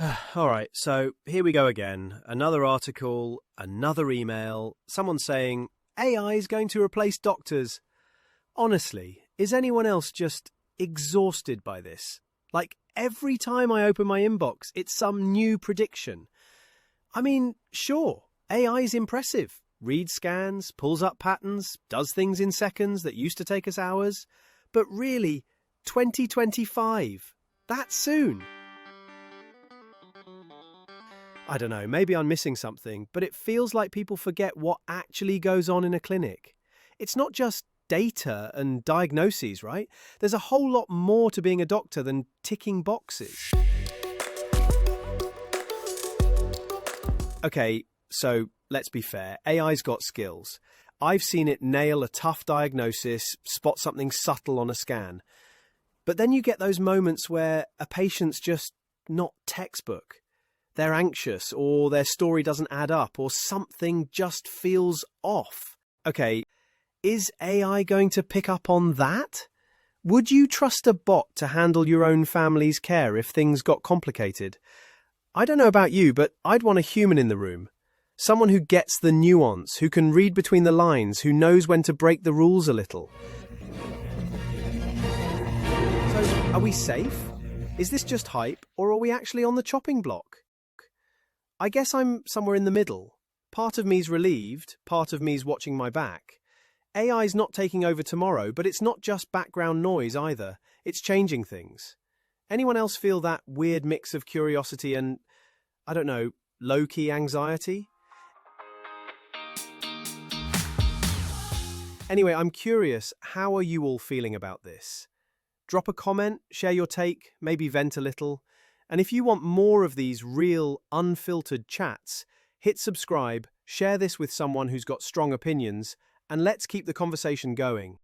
All right, so here we go again. Another article, another email, someone saying AI is going to replace doctors. Honestly, is anyone else just exhausted by this? Like every time I open my inbox, it's some new prediction. I mean, sure, AI is impressive. Reads scans, pulls up patterns, does things in seconds that used to take us hours. But really, 2025, that soon? I don't know, maybe I'm missing something, but it feels like people forget what actually goes on in a clinic. It's not just data and diagnoses, right? There's a whole lot more to being a doctor than ticking boxes. Okay, so let's be fair. AI's got skills. I've seen it nail a tough diagnosis, spot something subtle on a scan. But then you get those moments where a patient's just not textbook. They're anxious, or their story doesn't add up, or something just feels off. Okay, is AI going to pick up on that? Would you trust a bot to handle your own family's care if things got complicated? I don't know about you, but I'd want a human in the room. Someone who gets the nuance, who can read between the lines, who knows when to break the rules a little. So, are we safe? Is this just hype, or are we actually on the chopping block? I guess I'm somewhere in the middle. Part of me's relieved, part of me's watching my back. AI's not taking over tomorrow, but it's not just background noise either. It's changing things. Anyone else feel that weird mix of curiosity and, I don't know, low-key anxiety? Anyway, I'm curious, how are you all feeling about this? Drop a comment, share your take, maybe vent a little. And if you want more of these real, unfiltered chats, hit subscribe, share this with someone who's got strong opinions, and let's keep the conversation going.